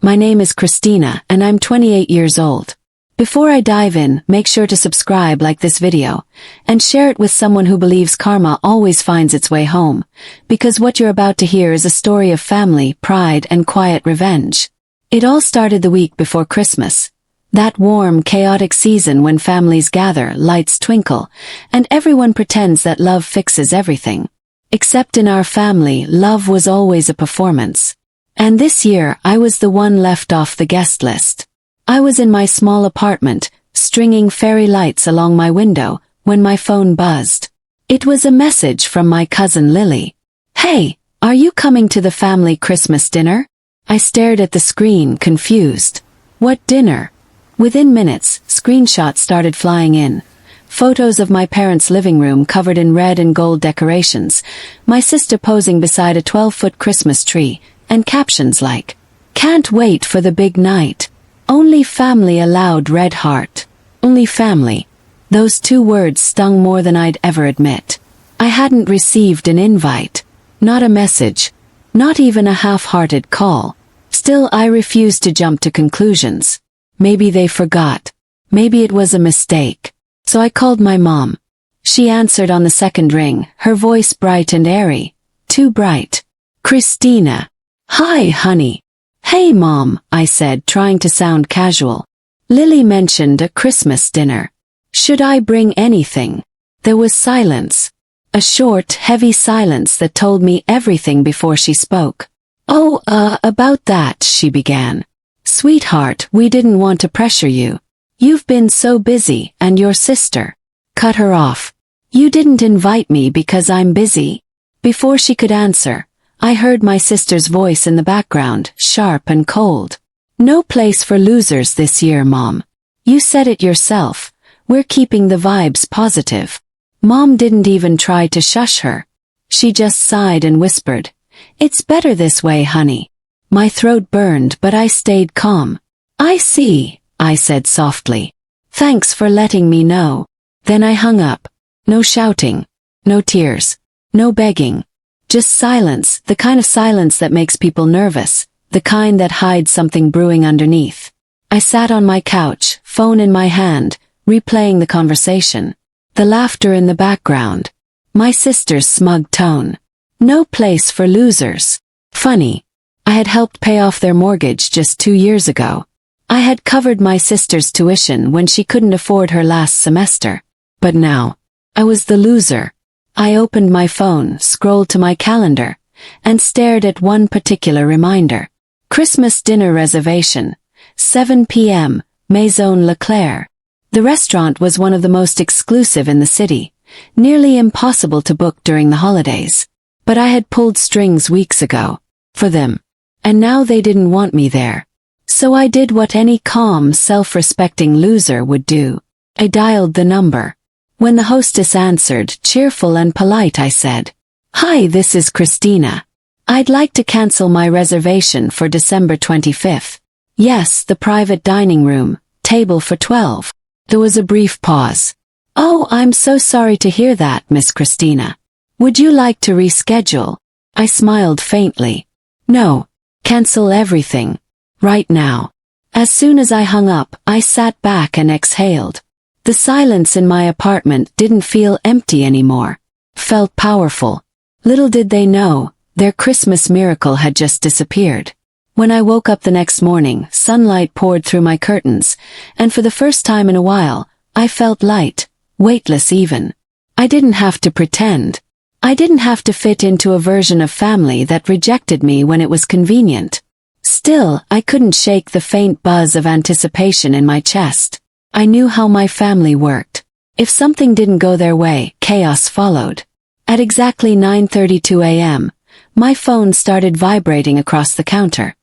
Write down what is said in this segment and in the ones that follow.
My name is Christina, and I'm 28 years old. Before I dive in, make sure to subscribe, like this video, and share it with someone who believes karma always finds its way home, because what you're about to hear is a story of family, pride, and quiet revenge. It all started the week before Christmas. That warm, chaotic season when families gather, lights twinkle, and everyone pretends that love fixes everything. Except in our family, love was always a performance. And this year, I was the one left off the guest list. I was in my small apartment, stringing fairy lights along my window, when my phone buzzed. It was a message from my cousin Lily. "Hey, are you coming to the family Christmas dinner?" I stared at the screen, confused. What dinner? Within minutes, screenshots started flying in. Photos of my parents' living room covered in red and gold decorations, my sister posing beside a 12-foot Christmas tree, and captions like, "Can't wait for the big night. Only family allowed, red heart." Only family. Those two words stung more than I'd ever admit. I hadn't received an invite. Not a message. Not even a half-hearted call. Still, I refused to jump to conclusions. Maybe they forgot. Maybe it was a mistake. So I called my mom. She answered on the second ring, her voice bright and airy. Too bright. "Christina." "Hi, honey." "Hey, Mom," I said, trying to sound casual. "Lily mentioned a Christmas dinner. Should I bring anything?" There was silence. A short, heavy silence that told me everything before she spoke. About that," she began. "Sweetheart, we didn't want to pressure you. You've been so busy, and your sister." Cut her off. "You didn't invite me because I'm busy." Before she could answer, I heard my sister's voice in the background, sharp and cold. "No place for losers this year, Mom. You said it yourself. We're keeping the vibes positive." Mom didn't even try to shush her. She just sighed and whispered, "It's better this way, honey." My throat burned, but I stayed calm. "I see," I said softly. "Thanks for letting me know." Then I hung up. No shouting. No tears. No begging. Just silence, the kind of silence that makes people nervous, the kind that hides something brewing underneath. I sat on my couch, phone in my hand, replaying the conversation. The laughter in the background. My sister's smug tone. No place for losers. Funny. I had helped pay off their mortgage just 2 years ago. I had covered my sister's tuition when she couldn't afford her last semester. But now, I was the loser. I opened my phone, scrolled to my calendar, and stared at one particular reminder. Christmas dinner reservation. 7 p.m., Maison Leclerc. The restaurant was one of the most exclusive in the city, nearly impossible to book during the holidays. But I had pulled strings weeks ago. For them. And now they didn't want me there. So I did what any calm, self-respecting loser would do. I dialed the number. When the hostess answered, cheerful and polite, I said, "Hi, this is Christina. I'd like to cancel my reservation for December 25th. Yes, the private dining room, table for 12. There was a brief pause. "Oh, I'm so sorry to hear that, Miss Christina. Would you like to reschedule?" I smiled faintly. "No. Cancel everything. Right now." As soon as I hung up, I sat back and exhaled. The silence in my apartment didn't feel empty anymore. Felt powerful. Little did they know, their Christmas miracle had just disappeared. When I woke up the next morning, sunlight poured through my curtains, and for the first time in a while, I felt light, weightless even. I didn't have to pretend. I didn't have to fit into a version of family that rejected me when it was convenient. Still, I couldn't shake the faint buzz of anticipation in my chest. I knew how my family worked. If something didn't go their way, chaos followed. At exactly 9:32 a.m., my phone started vibrating across the counter.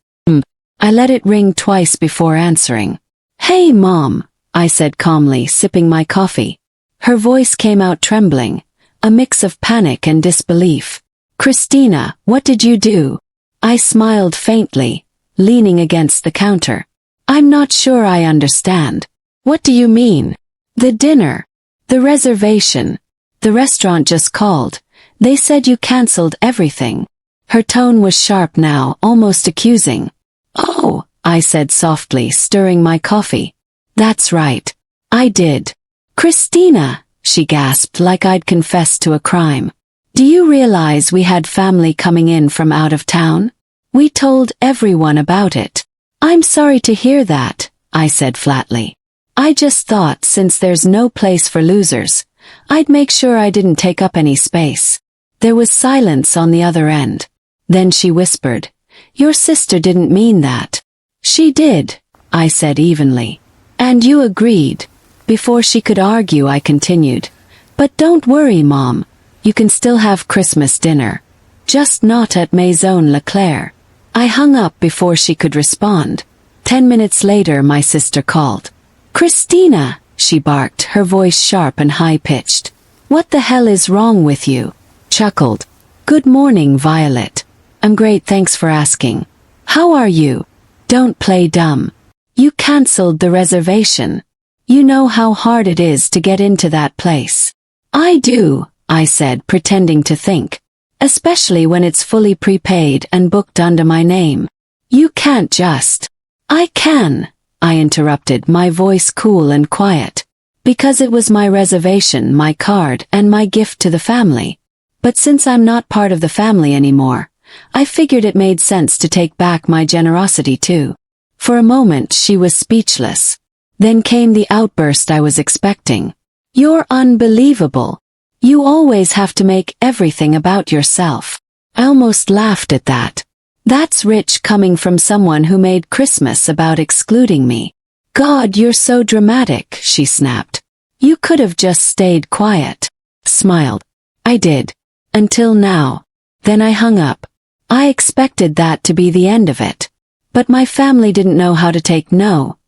I let it ring twice before answering. "Hey, Mom," I said calmly, sipping my coffee. Her voice came out trembling, a mix of panic and disbelief. "Christina, what did you do?" I smiled faintly, leaning against the counter. "I'm not sure I understand." "What do you mean?" "The dinner. The reservation. The restaurant just called. They said you canceled everything." Her tone was sharp now, almost accusing. "Oh," I said softly, stirring my coffee. That's right. I did. Christina, she gasped like I'd confessed to a crime. Do you realize we had family coming in from out of town? We told everyone about it. I'm sorry to hear that, I said flatly. I just thought since there's no place for losers, I'd make sure I didn't take up any space. There was silence on the other end. Then she whispered, Your sister didn't mean that. She did, I said evenly. And you agreed. Before she could argue, I continued. But don't worry, Mom. You can still have Christmas dinner. Just not at Maison Leclerc. I hung up before she could respond. 10 minutes later, my sister called. Christina, she barked, her voice sharp and high-pitched. What the hell is wrong with you? Chuckled. Good morning, Violet. I'm great, thanks for asking. How are you? Don't play dumb. You cancelled the reservation. You know how hard it is to get into that place. I do, I said, pretending to think. Especially when it's fully prepaid and booked under my name. You can't just. I can, I interrupted, my voice cool and quiet. Because it was my reservation, my card, and my gift to the family. But since I'm not part of the family anymore, I figured it made sense to take back my generosity too. For a moment she was speechless. Then came the outburst I was expecting. You're unbelievable. You always have to make everything about yourself. I almost laughed at that. That's rich coming from someone who made Christmas about excluding me. God, you're so dramatic, she snapped. You could have just stayed quiet. Smiled. I did. Until now. Then I hung up. I expected that to be the end of it. But my family didn't know how to take no.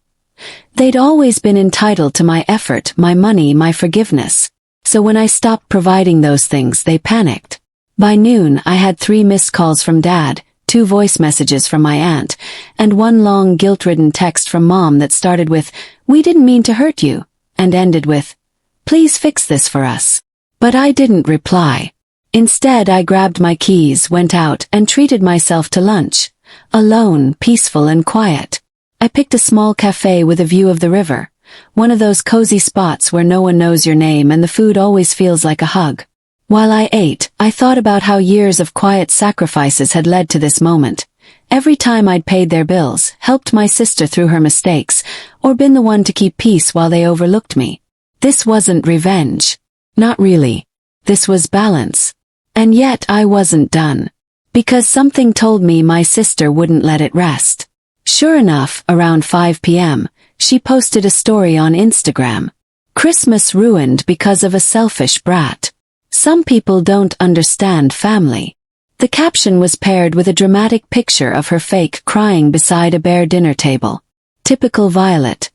They'd always been entitled to my effort, my money, my forgiveness. So when I stopped providing those things, they panicked. By noon, I had 3 missed calls from Dad, 2 voice messages from my aunt, and 1 long guilt-ridden text from Mom that started with, "We didn't mean to hurt you," and ended with, "Please fix this for us." But I didn't reply. Instead, I grabbed my keys, went out, and treated myself to lunch. Alone, peaceful and quiet. I picked a small cafe with a view of the river. One of those cozy spots where no one knows your name and the food always feels like a hug. While I ate, I thought about how years of quiet sacrifices had led to this moment. Every time I'd paid their bills, helped my sister through her mistakes, or been the one to keep peace while they overlooked me. This wasn't revenge. Not really. This was balance. And yet I wasn't done. Because something told me my sister wouldn't let it rest. Sure enough, around 5 p.m., she posted a story on Instagram. Christmas ruined because of a selfish brat. Some people don't understand family. The caption was paired with a dramatic picture of her fake crying beside a bare dinner table. Typical Violet.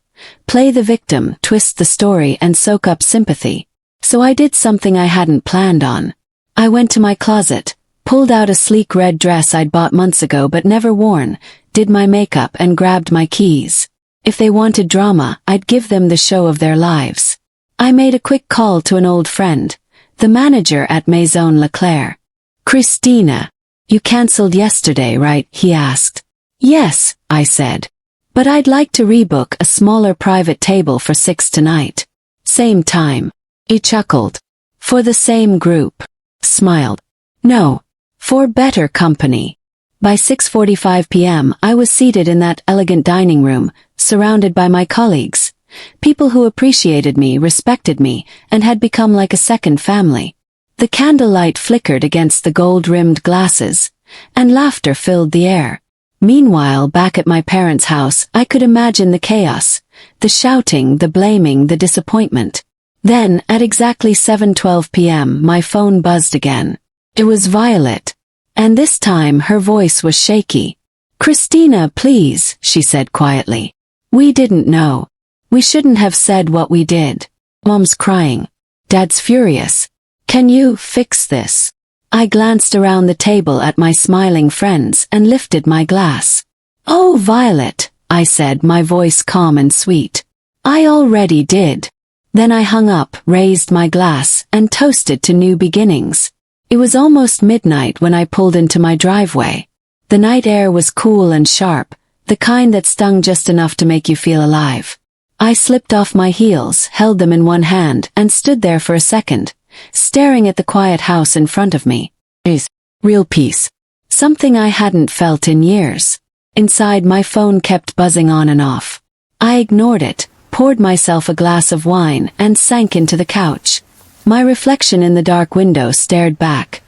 Play the victim, twist the story and soak up sympathy. So I did something I hadn't planned on. I went to my closet, pulled out a sleek red dress I'd bought months ago but never worn, did my makeup and grabbed my keys. If they wanted drama, I'd give them the show of their lives. I made a quick call to an old friend, the manager at Maison Leclerc. Christina, you cancelled yesterday, right? He asked. Yes, I said. But I'd like to rebook a smaller private table for 6 tonight. Same time. He chuckled. For the same group. Smiled. No. For better company. By 6:45 p.m. I was seated in that elegant dining room, surrounded by my colleagues. People who appreciated me, respected me, and had become like a second family. The candlelight flickered against the gold-rimmed glasses, and laughter filled the air. Meanwhile, back at my parents' house, I could imagine the chaos, the shouting, the blaming, the disappointment. Then, at exactly 7:12 p.m., my phone buzzed again. It was Violet. And this time her voice was shaky. Christina, please, she said quietly. We didn't know. We shouldn't have said what we did. Mom's crying. Dad's furious. Can you fix this? I glanced around the table at my smiling friends and lifted my glass. Oh, Violet, I said, my voice calm and sweet. I already did. Then I hung up, raised my glass, and toasted to new beginnings. It was almost midnight when I pulled into my driveway. The night air was cool and sharp, The kind that stung just enough to make you feel alive. I slipped off my heels, held them in one hand, and stood there for a second, staring at the quiet house in front of me. Peace. Real peace. Something I hadn't felt in years. Inside, my phone kept buzzing on and off. I ignored it, poured myself a glass of wine, and sank into the couch. My reflection in the dark window stared back.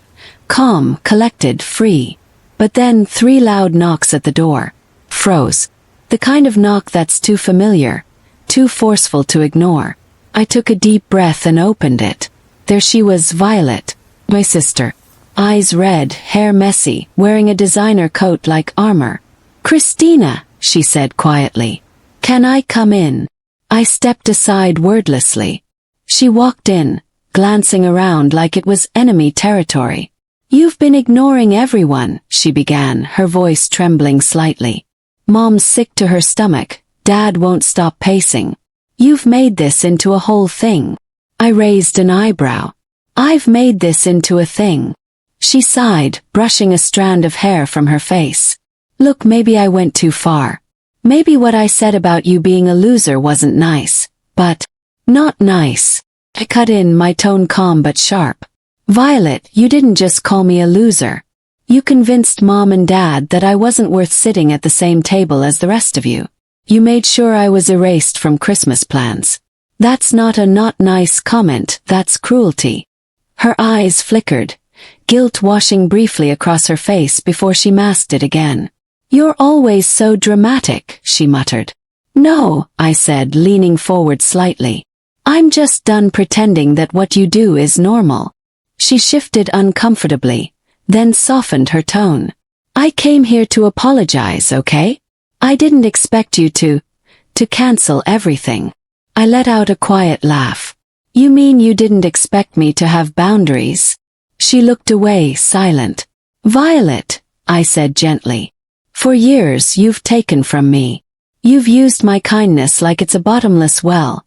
Calm, collected, free. But then 3 loud knocks at the door. Froze. The kind of knock that's too familiar, too forceful to ignore. I took a deep breath and opened it. There she was, Violet, my sister. Eyes red, hair messy, wearing a designer coat like armor. Christina, she said quietly. Can I come in? I stepped aside wordlessly. She walked in, glancing around like it was enemy territory. You've been ignoring everyone, she began, her voice trembling slightly. Mom's sick to her stomach, Dad won't stop pacing. You've made this into a whole thing. I raised an eyebrow. I've made this into a thing. She sighed, brushing a strand of hair from her face. Look, maybe I went too far. Maybe what I said about you being a loser wasn't nice, but not nice. I cut in, my tone calm but sharp. Violet, you didn't just call me a loser. You convinced Mom and Dad that I wasn't worth sitting at the same table as the rest of you. You made sure I was erased from Christmas plans. That's not a not nice comment, that's cruelty. Her eyes flickered, guilt washing briefly across her face before she masked it again. You're always so dramatic, she muttered. No, I said, leaning forward slightly. I'm just done pretending that what you do is normal. She shifted uncomfortably, then softened her tone. I came here to apologize, okay? I didn't expect you to cancel everything. I let out a quiet laugh. You mean you didn't expect me to have boundaries? She looked away, silent. Violet, I said gently. For years you've taken from me. You've used my kindness like it's a bottomless well.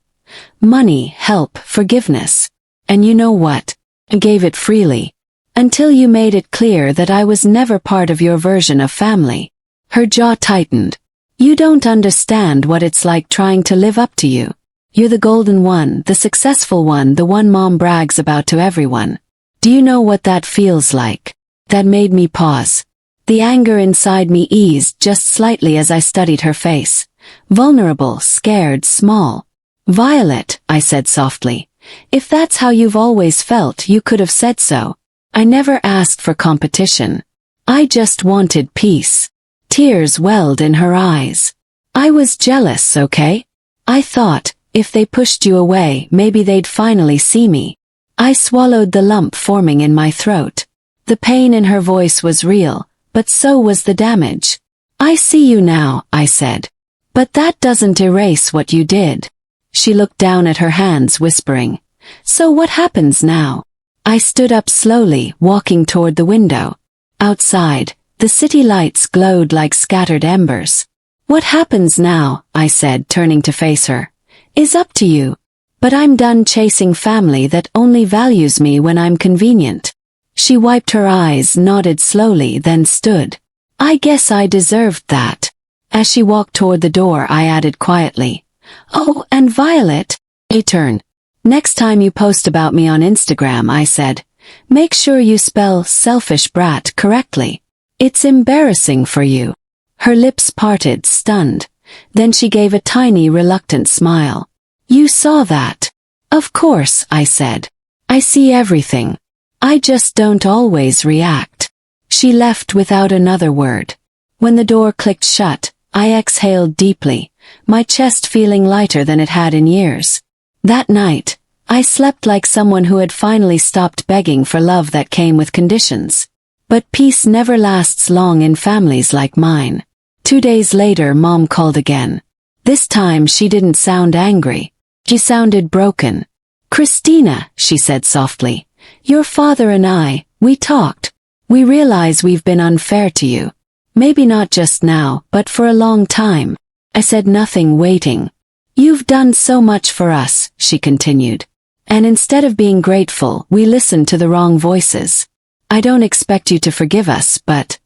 Money, help, forgiveness. And you know what? I gave it freely. Until you made it clear that I was never part of your version of family. Her jaw tightened. You don't understand what it's like trying to live up to you. You're the golden one, the successful one, the one Mom brags about to everyone. Do you know what that feels like? That made me pause. The anger inside me eased just slightly as I studied her face. Vulnerable, scared, small. Violet, I said softly. If that's how you've always felt, you could have said so. I never asked for competition. I just wanted peace. Tears welled in her eyes. I was jealous, okay? I thought, if they pushed you away, maybe they'd finally see me. I swallowed the lump forming in my throat. The pain in her voice was real, but so was the damage. I see you now, I said. But that doesn't erase what you did. She looked down at her hands, whispering. So what happens now? I stood up slowly, walking toward the window. Outside, the city lights glowed like scattered embers. What happens now, I said, turning to face her, is up to you. But I'm done chasing family that only values me when I'm convenient. She wiped her eyes, nodded slowly, then stood. I guess I deserved that. As she walked toward the door, I added quietly. Oh, and Violet, a turn. Next time you post about me on Instagram, I said, make sure you spell selfish brat correctly. It's embarrassing for you. Her lips parted, stunned. Then she gave a tiny, reluctant smile. You saw that. Of course, I said. I see everything. I just don't always react. She left without another word. When the door clicked shut, I exhaled deeply, my chest feeling lighter than it had in years. That night, I slept like someone who had finally stopped begging for love that came with conditions. But peace never lasts long in families like mine. 2 days later, Mom called again. This time she didn't sound angry. She sounded broken. Christina, she said softly, your father and we talked. We realize we've been unfair to you. Maybe not just now, but for a long time. I said nothing, waiting. You've done so much for us, she continued. And instead of being grateful, we listened to the wrong voices. I don't expect you to forgive us, but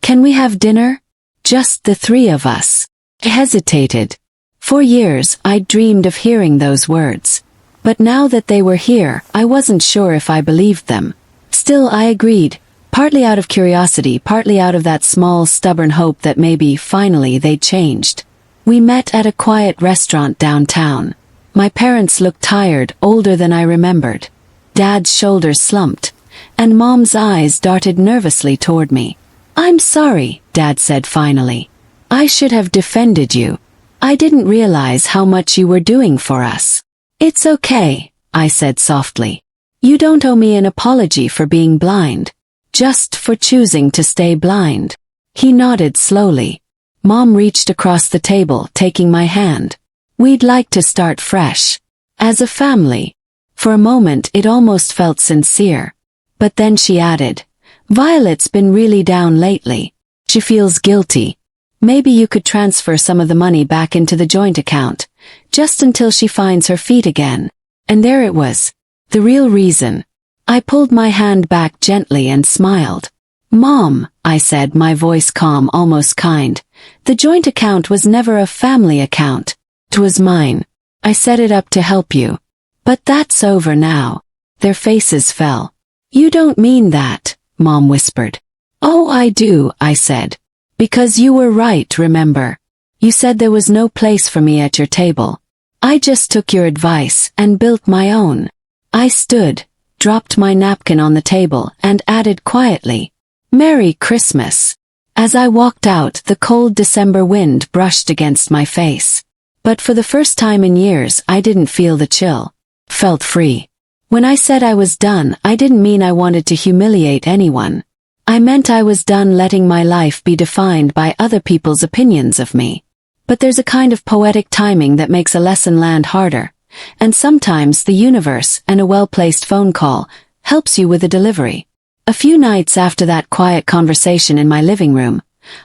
can we have dinner? Just the three of us. I hesitated. For years, I'd dreamed of hearing those words. But now that they were here, I wasn't sure if I believed them. Still, I agreed, partly out of curiosity, partly out of that small, stubborn hope that maybe, finally, they'd changed. We met at a quiet restaurant downtown. My parents looked tired, older than I remembered. Dad's shoulders slumped, and Mom's eyes darted nervously toward me. "I'm sorry," Dad said finally. "I should have defended you. I didn't realize how much you were doing for us." "It's okay," I said softly. "You don't owe me an apology for being blind. Just for choosing to stay blind." He nodded slowly. Mom reached across the table, taking my hand. "We'd like to start fresh. As a family." For a moment it almost felt sincere. But then she added, "Violet's been really down lately. She feels guilty. Maybe you could transfer some of the money back into the joint account, just until she finds her feet again." And there it was. The real reason. I pulled my hand back gently and smiled. "Mom," I said, my voice calm, almost kind, "the joint account was never a family account. It was mine. I set it up to help you. But that's over now." Their faces fell. "You don't mean that," Mom whispered. "Oh, I do," I said. "Because you were right, remember? You said there was no place for me at your table. I just took your advice and built my own." I stood, dropped my napkin on the table, and added quietly, "Merry Christmas." As I walked out, the cold December wind brushed against my face. But for the first time in years, I didn't feel the chill. Felt free. When I said I was done, I didn't mean I wanted to humiliate anyone. I meant I was done letting my life be defined by other people's opinions of me. But there's a kind of poetic timing that makes a lesson land harder, and sometimes the universe and a well-placed phone call helps you with the delivery. A few nights after that quiet conversation in my living room,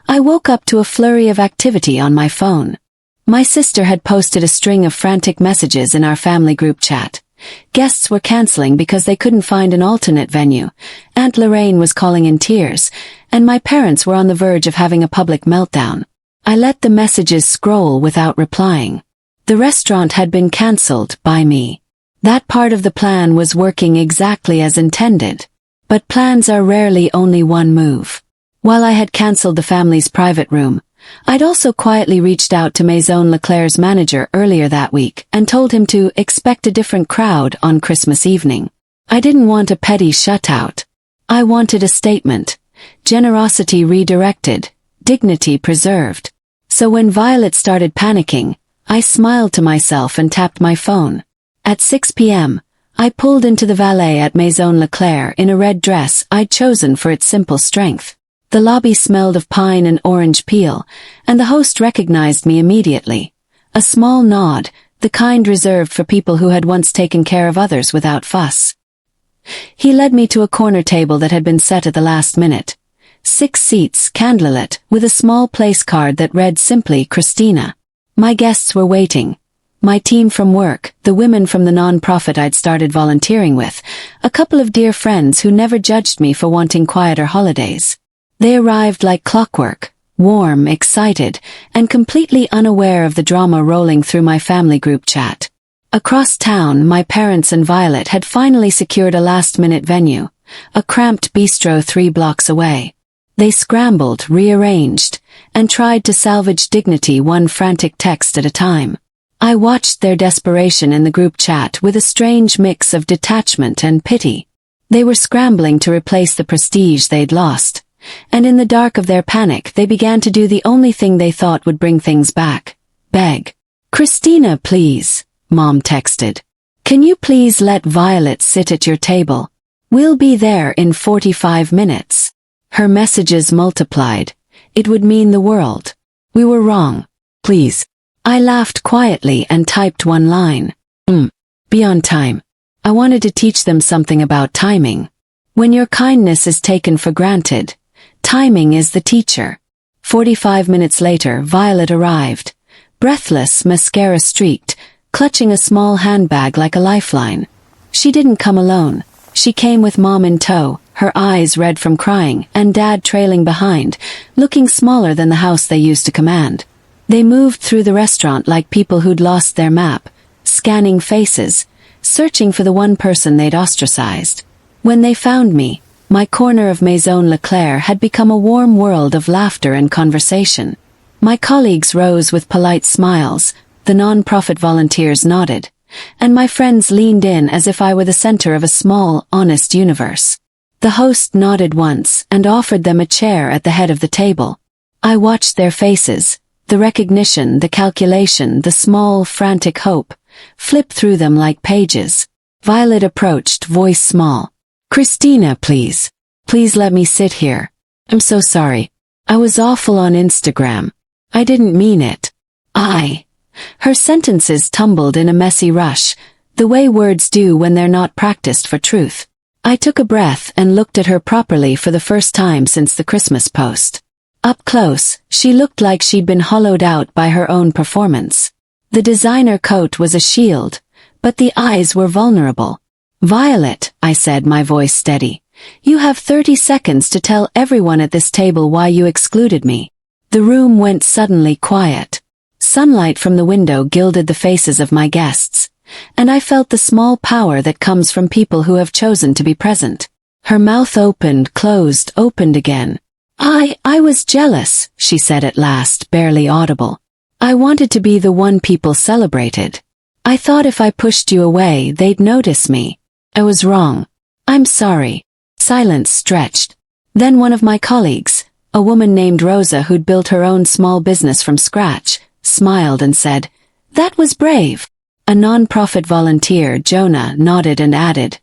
I woke up to a flurry of activity on my phone. My sister had posted a string of frantic messages in our family group chat. Guests were canceling because they couldn't find an alternate venue. Aunt Lorraine was calling in tears, and my parents were on the verge of having a public meltdown. I let the messages scroll without replying. The restaurant had been cancelled by me. That part of the plan was working exactly as intended. But plans are rarely only one move. While I had cancelled the family's private room, I'd also quietly reached out to Maison Leclerc's manager earlier that week and told him to expect a different crowd on Christmas evening. I didn't want a petty shutout. I wanted a statement. Generosity redirected, dignity preserved. So when Violet started panicking, I smiled to myself and tapped my phone. At 6 p.m., I pulled into the valet at Maison Leclerc in a red dress I'd chosen for its simple strength. The lobby smelled of pine and orange peel, and the host recognized me immediately. A small nod, the kind reserved for people who had once taken care of others without fuss. He led me to a corner table that had been set at the last minute. 6 seats, candlelit, with a small place card that read simply Christina. My guests were waiting. My team from work, the women from the non-profit I'd started volunteering with, a couple of dear friends who never judged me for wanting quieter holidays. They arrived like clockwork, warm, excited, and completely unaware of the drama rolling through my family group chat. Across town, my parents and Violet had finally secured a last-minute venue, a cramped bistro 3 blocks away. They scrambled, rearranged, and tried to salvage dignity one frantic text at a time. I watched their desperation in the group chat with a strange mix of detachment and pity. They were scrambling to replace the prestige they'd lost. And in the dark of their panic they began to do the only thing they thought would bring things back. Beg. "Christina, please," Mom texted. "Can you please let Violet sit at your table? We'll be there in 45 minutes. Her messages multiplied. It would mean the world. We were wrong. Please. I laughed quietly and typed one line. Be on time. I wanted to teach them something about timing. When your kindness is taken for granted, timing is the teacher. 45 minutes later, Violet arrived. Breathless, mascara streaked, clutching a small handbag like a lifeline. She didn't come alone. She came with Mom in tow, her eyes red from crying, and Dad trailing behind, looking smaller than the house they used to command. They moved through the restaurant like people who'd lost their map, scanning faces, searching for the one person they'd ostracized. When they found me, my corner of Maison Leclerc had become a warm world of laughter and conversation. My colleagues rose with polite smiles, the non-profit volunteers nodded, and my friends leaned in as if I were the center of a small, honest universe. The host nodded once and offered them a chair at the head of the table. I watched their faces, the recognition, the calculation, the small, frantic hope, flip through them like pages. Violet approached, voice small. "Christina, please. Please let me sit here. I'm so sorry. I was awful on Instagram. I didn't mean it. Her sentences tumbled in a messy rush, the way words do when they're not practiced for truth. I took a breath and looked at her properly for the first time since the Christmas post. Up close, she looked like she'd been hollowed out by her own performance. The designer coat was a shield, but the eyes were vulnerable. "Violet," I said, my voice steady, "you have 30 seconds to tell everyone at this table why you excluded me." The room went suddenly quiet. Sunlight from the window gilded the faces of my guests, and I felt the small power that comes from people who have chosen to be present. Her mouth opened, closed, opened again. I was jealous," she said at last, barely audible. "I wanted to be the one people celebrated. I thought if I pushed you away, they'd notice me. I was wrong. I'm sorry." Silence stretched. Then one of my colleagues, a woman named Rosa who'd built her own small business from scratch, smiled and said, "That was brave." A non-profit volunteer, Jonah, nodded and added,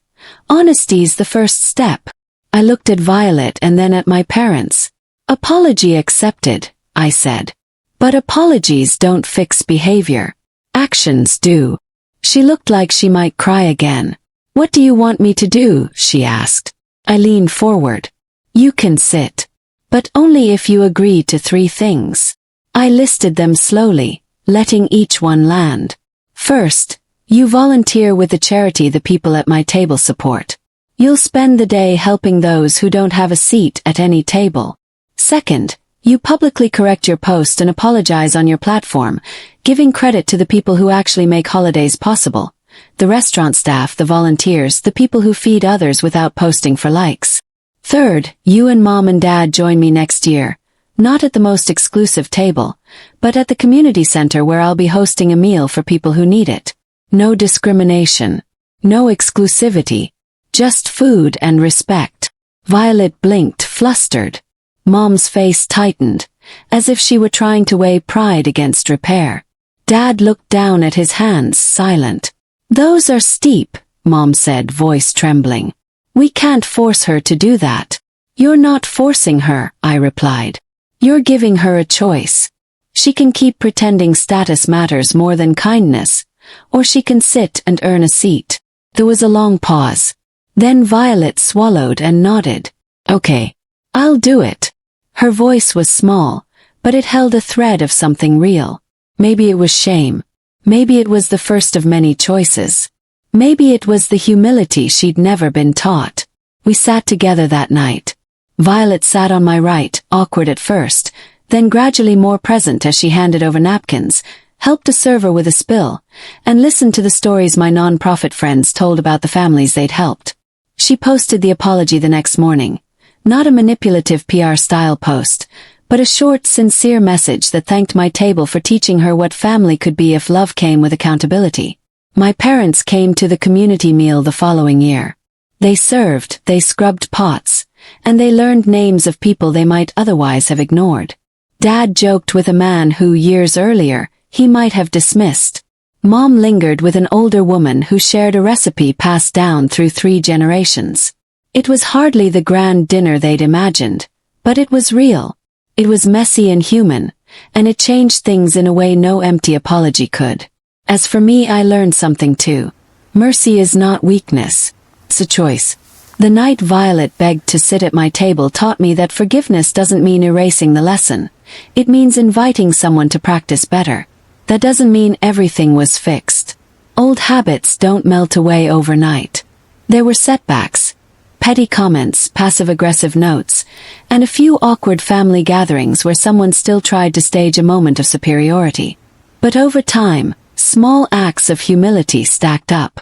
"Honesty's the first step." I looked at Violet and then at my parents. "Apology accepted," I said. "But apologies don't fix behavior. Actions do." She looked like she might cry again. "What do you want me to do?" she asked. I leaned forward. "You can sit. But only if you agree to 3 things." I listed them slowly, letting each one land. "First, you volunteer with the charity the people at my table support. You'll spend the day helping those who don't have a seat at any table. Second, you publicly correct your post and apologize on your platform, giving credit to the people who actually make holidays possible. The restaurant staff, the volunteers, the people who feed others without posting for likes. Third, you and Mom and Dad join me next year. Not at the most exclusive table, but at the community center where I'll be hosting a meal for people who need it. No discrimination. No exclusivity. Just food and respect." Violet blinked, flustered. Mom's face tightened, as if she were trying to weigh pride against repair. Dad looked down at his hands, silent. "Those are steep," Mom said, voice trembling. "We can't force her to do that." "You're not forcing her," I replied. "You're giving her a choice. She can keep pretending status matters more than kindness, or she can sit and earn a seat." There was a long pause. Then Violet swallowed and nodded. "Okay. I'll do it." Her voice was small, but it held a thread of something real. Maybe it was shame. Maybe it was the first of many choices. Maybe it was the humility she'd never been taught. We sat together that night. Violet sat on my right, awkward at first, then gradually more present as she handed over napkins, helped a server with a spill, and listened to the stories my non-profit friends told about the families they'd helped. She posted the apology the next morning. Not a manipulative PR-style post, but a short, sincere message that thanked my table for teaching her what family could be if love came with accountability. My parents came to the community meal the following year. They served, they scrubbed pots, and they learned names of people they might otherwise have ignored. Dad joked with a man who, years earlier, he might have dismissed. Mom lingered with an older woman who shared a recipe passed down through 3 generations. It was hardly the grand dinner they'd imagined, but it was real. It was messy and human, and it changed things in a way no empty apology could. As for me, I learned something too. Mercy is not weakness. It's a choice. The night Violet begged to sit at my table taught me that forgiveness doesn't mean erasing the lesson. It means inviting someone to practice better. That doesn't mean everything was fixed. Old habits don't melt away overnight. There were setbacks. petty comments, passive-aggressive notes, and a few awkward family gatherings where someone still tried to stage a moment of superiority. But over time, small acts of humility stacked up.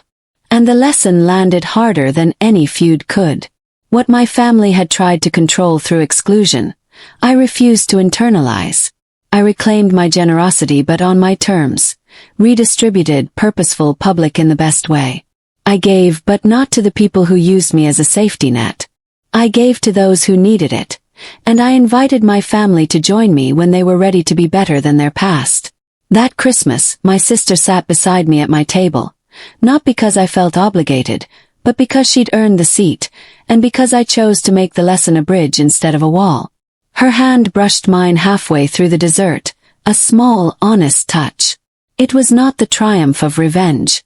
And the lesson landed harder than any feud could. What my family had tried to control through exclusion, I refused to internalize. I reclaimed my generosity but on my terms, redistributed, purposeful, public in the best way. I gave, but not to the people who used me as a safety net. I gave to those who needed it, and I invited my family to join me when they were ready to be better than their past. That Christmas, my sister sat beside me at my table, not because I felt obligated, but because she'd earned the seat, and because I chose to make the lesson a bridge instead of a wall. Her hand brushed mine halfway through the dessert, a small, honest touch. It was not the triumph of revenge.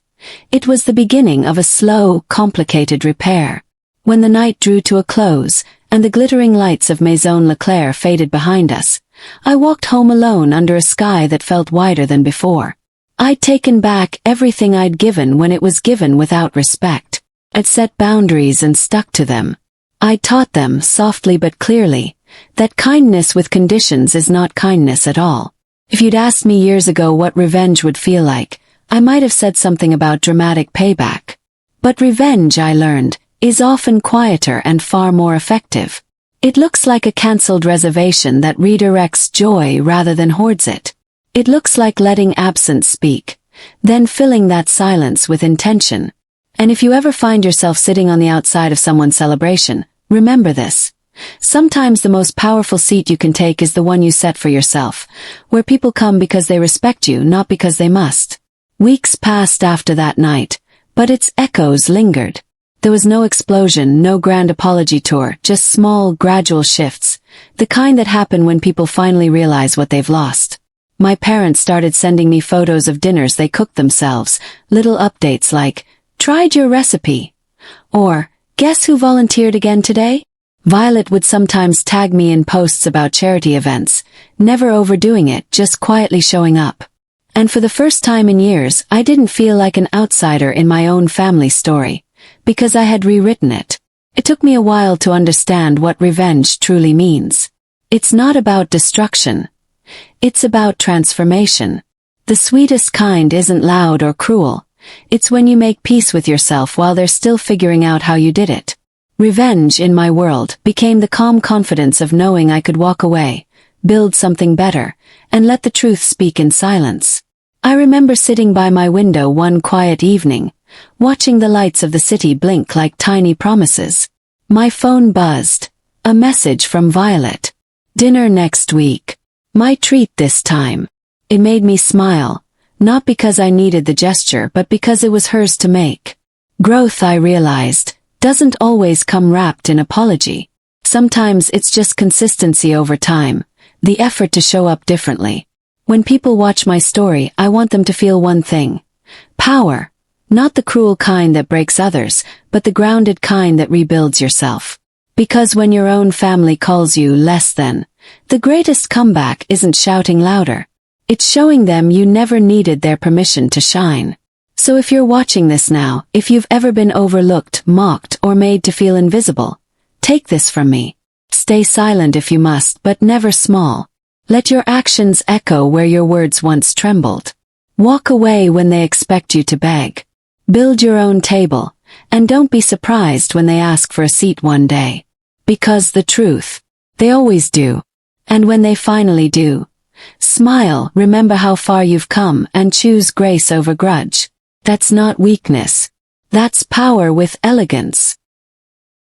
It was the beginning of a slow, complicated repair. When the night drew to a close, and the glittering lights of Maison Leclerc faded behind us, I walked home alone under a sky that felt wider than before. I'd taken back everything I'd given when it was given without respect. I'd set boundaries and stuck to them. I'd taught them, softly but clearly, that kindness with conditions is not kindness at all. If you'd asked me years ago what revenge would feel like, I might have said something about dramatic payback. But revenge, I learned, is often quieter and far more effective. It looks like a cancelled reservation that redirects joy rather than hoards it. It looks like letting absence speak, then filling that silence with intention. And if you ever find yourself sitting on the outside of someone's celebration, remember this. Sometimes the most powerful seat you can take is the one you set for yourself, where people come because they respect you, not because they must. Weeks passed after that night, but its echoes lingered. There was no explosion, no grand apology tour, just small, gradual shifts, the kind that happen when people finally realize what they've lost. My parents started sending me photos of dinners they cooked themselves, little updates like, "Tried your recipe," or, "Guess who volunteered again today?" Violet would sometimes tag me in posts about charity events, never overdoing it, just quietly showing up. And for the first time in years, I didn't feel like an outsider in my own family story, because I had rewritten it. It took me a while to understand what revenge truly means. It's not about destruction. It's about transformation. The sweetest kind isn't loud or cruel. It's when you make peace with yourself while they're still figuring out how you did it. Revenge, in my world, became the calm confidence of knowing I could walk away, build something better, and let the truth speak in silence. I remember sitting by my window one quiet evening, watching the lights of the city blink like tiny promises. My phone buzzed. A message from Violet. "Dinner next week. My treat this time." It made me smile, not because I needed the gesture but because it was hers to make. Growth, I realized, doesn't always come wrapped in apology. Sometimes it's just consistency over time, the effort to show up differently. When people watch my story, I want them to feel one thing. Power. Not the cruel kind that breaks others, but the grounded kind that rebuilds yourself. Because when your own family calls you less than, the greatest comeback isn't shouting louder. It's showing them you never needed their permission to shine. So if you're watching this now, if you've ever been overlooked, mocked, or made to feel invisible, take this from me. Stay silent if you must, but never small. Let your actions echo where your words once trembled. Walk away when they expect you to beg. Build your own table, and don't be surprised when they ask for a seat one day. Because the truth, they always do. And when they finally do, smile, remember how far you've come, and choose grace over grudge. That's not weakness. That's power with elegance.